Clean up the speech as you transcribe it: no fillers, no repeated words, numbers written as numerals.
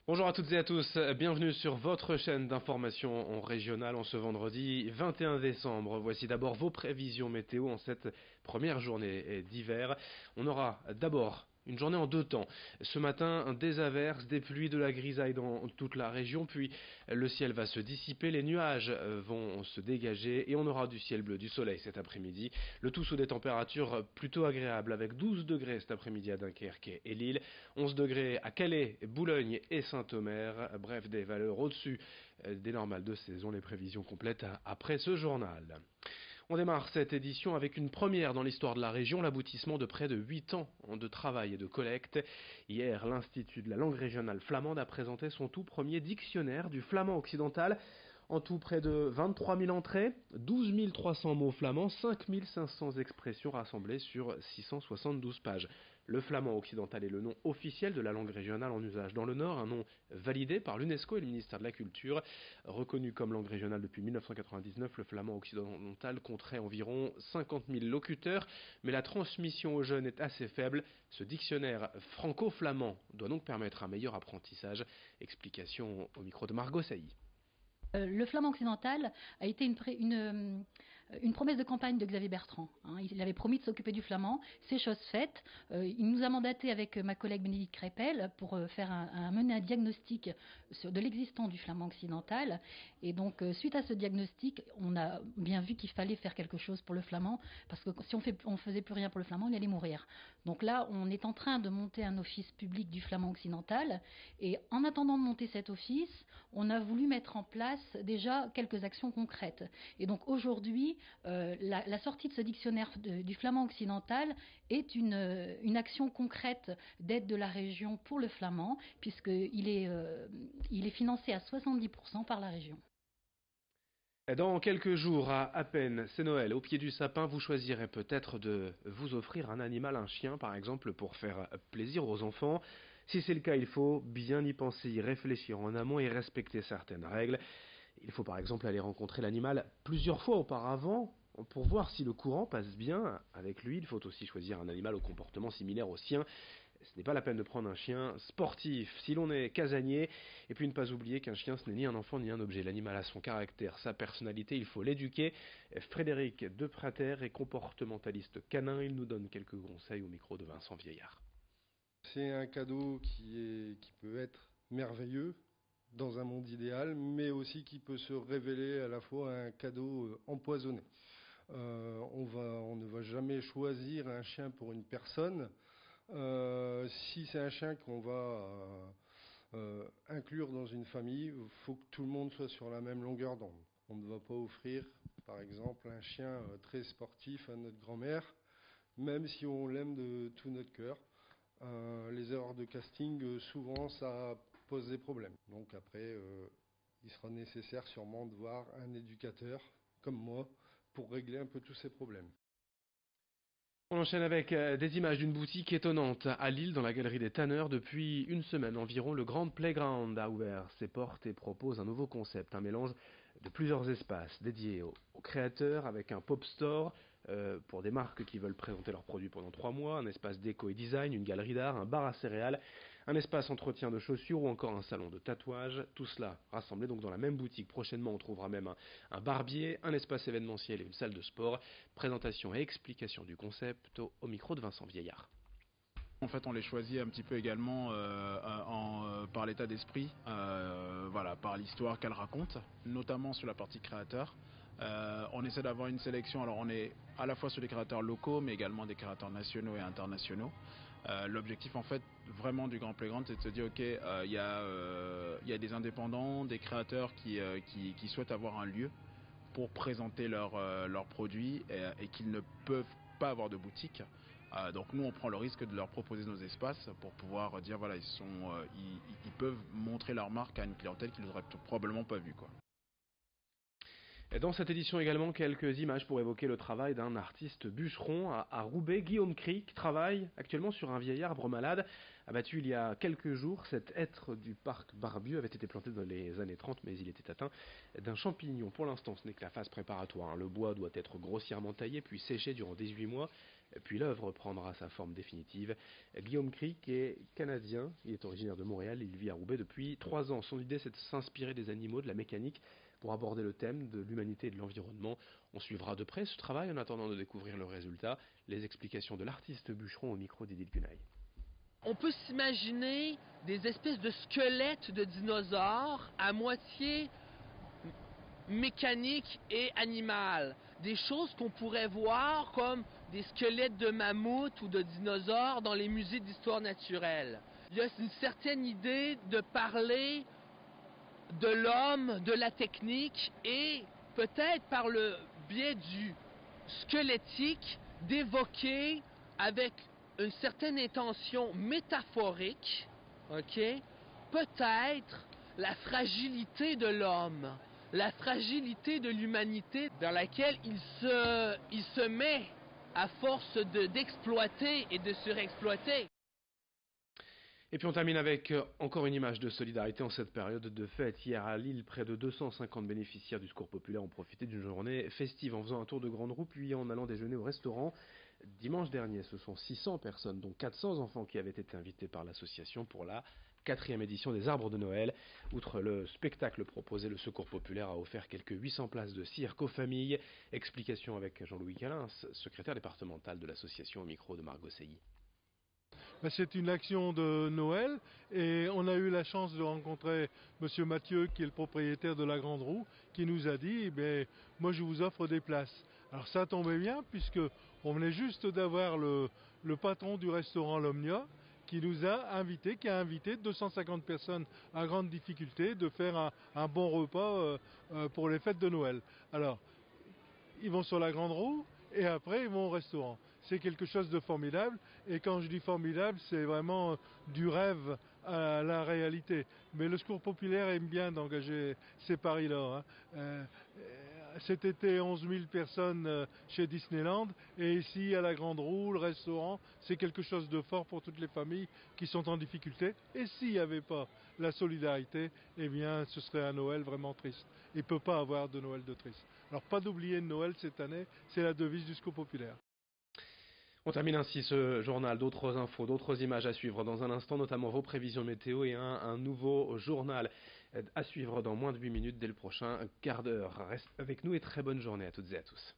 Bonjour à toutes et à tous, bienvenue sur votre chaîne d'information régionale en ce vendredi 21 décembre. Voici d'abord vos prévisions météo en cette première journée d'hiver. On aura d'abord une journée en deux temps. Ce matin, des averses, des pluies, de la grisaille dans toute la région, puis le ciel va se dissiper, les nuages vont se dégager et on aura du ciel bleu, du soleil cet après-midi. Le tout sous des températures plutôt agréables avec 12 degrés cet après-midi à Dunkerque et Lille, 11 degrés à Calais, Boulogne et Saint-Omer, bref des valeurs au-dessus des normales de saison, les prévisions complètes après ce journal. On démarre cette édition avec une première dans l'histoire de la région, l'aboutissement de près de 8 ans de travail et de collecte. Hier, l'Institut de la langue régionale flamande a présenté son tout premier dictionnaire du flamand occidental. En tout, près de 23 000 entrées, 12 300 mots flamands, 5 500 expressions rassemblées sur 672 pages. Le flamand occidental est le nom officiel de la langue régionale en usage dans le Nord, un nom validé par l'UNESCO et le ministère de la Culture. Reconnu comme langue régionale depuis 1999, le flamand occidental compterait environ 50 000 locuteurs, mais la transmission aux jeunes est assez faible. Ce dictionnaire franco-flamand doit donc permettre un meilleur apprentissage. Explication au micro de Margot Sailly. Le flamand occidental a été une promesse de campagne de Xavier Bertrand. Il avait promis de s'occuper du flamand, c'est chose faite. Il nous a mandaté avec ma collègue Bénédicte Crépel pour mener un diagnostic de l'existant du flamand occidental. Et donc, suite à ce diagnostic, on a bien vu qu'il fallait faire quelque chose pour le flamand, parce que si on faisait plus rien pour le flamand, il allait mourir. Donc là, on est en train de monter un office public du flamand occidental. Et en attendant de monter cet office, on a voulu mettre en place déjà quelques actions concrètes. Et donc aujourd'hui, la sortie de ce dictionnaire du flamand occidental est une action concrète d'aide de la région pour le flamand, puisqu'il est financé à 70% par la région. Dans quelques jours, à peine, c'est Noël. Au pied du sapin, vous choisirez peut-être de vous offrir un animal, un chien par exemple, pour faire plaisir aux enfants. Si c'est le cas, il faut bien y penser, y réfléchir en amont et respecter certaines règles. Il faut par exemple aller rencontrer l'animal plusieurs fois auparavant pour voir si le courant passe bien avec lui. Il faut aussi choisir un animal au comportement similaire au sien. Ce n'est pas la peine de prendre un chien sportif si l'on est casanier. Et puis ne pas oublier qu'un chien, ce n'est ni un enfant ni un objet. L'animal a son caractère, sa personnalité, il faut l'éduquer. Frédéric Deprater est comportementaliste canin. Il nous donne quelques conseils au micro de Vincent Vieillard. C'est un cadeau qui peut être merveilleux dans un monde idéal, mais aussi qui peut se révéler à la fois un cadeau empoisonné. On ne va jamais choisir un chien pour une personne. Si c'est un chien qu'on va inclure dans une famille, il faut que tout le monde soit sur la même longueur d'onde. On ne va pas offrir, par exemple, un chien très sportif à notre grand-mère, même si on l'aime de tout notre cœur. Les erreurs de casting, souvent, ça pose des problèmes. Donc après, il sera nécessaire sûrement de voir un éducateur comme moi pour régler un peu tous ces problèmes. On enchaîne avec des images d'une boutique étonnante à Lille, dans la galerie des Tanneurs. Depuis une semaine environ, le Grand Playground a ouvert ses portes et propose un nouveau concept, un mélange de plusieurs espaces dédiés aux créateurs avec un pop store pour des marques qui veulent présenter leurs produits pendant 3 mois, un espace déco et design, une galerie d'art, un bar à céréales, un espace entretien de chaussures ou encore un salon de tatouage. Tout cela rassemblé donc dans la même boutique. Prochainement, on trouvera même un barbier, un espace événementiel et une salle de sport. Présentation et explication du concept au micro de Vincent Vieillard. En fait, on les choisit un petit peu également par l'état d'esprit, voilà, par l'histoire qu'elles racontent, notamment sur la partie créateur. On essaie d'avoir une sélection, alors on est à la fois sur des créateurs locaux, mais également des créateurs nationaux et internationaux. L'objectif en fait vraiment du Grand Playground, c'est de se dire ok, il y a des indépendants, des créateurs qui souhaitent avoir un lieu pour présenter leurs produits et qu'ils ne peuvent pas avoir de boutique. Donc nous on prend le risque de leur proposer nos espaces pour pouvoir dire voilà ils peuvent montrer leur marque à une clientèle qu'ils n'auraient probablement pas vue quoi. Et dans cette édition également, quelques images pour évoquer le travail d'un artiste bûcheron à Roubaix. Guillaume Cric travaille actuellement sur un vieil arbre malade abattu il y a quelques jours. Cet hêtre du parc Barbieux avait été planté dans les années 30, mais il était atteint d'un champignon. Pour l'instant, ce n'est que la phase préparatoire. Le bois doit être grossièrement taillé puis séché durant 18 mois. puis l'œuvre prendra sa forme définitive. Guillaume Cric est canadien, il est originaire de Montréal, il vit à Roubaix depuis 3 ans. Son idée c'est de s'inspirer des animaux, de la mécanique, pour aborder le thème de l'humanité et de l'environnement. On suivra de près ce travail en attendant de découvrir le résultat. Les explications de l'artiste bûcheron au micro d'Edith Gunaï. On peut s'imaginer des espèces de squelettes de dinosaures à moitié mécaniques et animales. Des choses qu'on pourrait voir comme des squelettes de mammouths ou de dinosaures dans les musées d'histoire naturelle. Il y a une certaine idée de parler de l'homme, de la technique et peut-être par le biais du squelettique d'évoquer avec une certaine intention métaphorique, peut-être la fragilité de l'homme, la fragilité de l'humanité dans laquelle il se met à force d'exploiter et de surexploiter. Et puis on termine avec encore une image de solidarité en cette période de fête. Hier à Lille, près de 250 bénéficiaires du Secours populaire ont profité d'une journée festive en faisant un tour de grande roue puis en allant déjeuner au restaurant. Dimanche dernier, ce sont 600 personnes, dont 400 enfants qui avaient été invités par l'association pour la 4e édition des Arbres de Noël. Outre le spectacle proposé, le Secours populaire a offert quelques 800 places de cirque aux familles. Explication avec Jean-Louis Calins, secrétaire départemental de l'association au micro de Margot Seilly. C'est une action de Noël et on a eu la chance de rencontrer Monsieur Mathieu qui est le propriétaire de la Grande Roue qui nous a dit moi je vous offre des places. Alors ça tombait bien puisque on venait juste d'avoir le patron du restaurant L'Omnia qui nous a invité, qui a invité 250 personnes à grande difficulté de faire un bon repas pour les fêtes de Noël. Alors ils vont sur la Grande Roue et après ils vont au restaurant. C'est quelque chose de formidable et quand je dis formidable, c'est vraiment du rêve à la réalité. Mais le Secours populaire aime bien d'engager ces paris-là. Cet été, 11 000 personnes chez Disneyland et ici à la Grande Roue, le restaurant, c'est quelque chose de fort pour toutes les familles qui sont en difficulté. Et s'il n'y avait pas la solidarité, ce serait un Noël vraiment triste. Il ne peut pas avoir de Noël de triste. Alors pas d'oublier Noël cette année, c'est la devise du Secours populaire. On termine ainsi ce journal. D'autres infos, d'autres images à suivre dans un instant, notamment vos prévisions météo et un nouveau journal à suivre dans moins de 8 minutes dès le prochain quart d'heure. Reste avec nous et très bonne journée à toutes et à tous.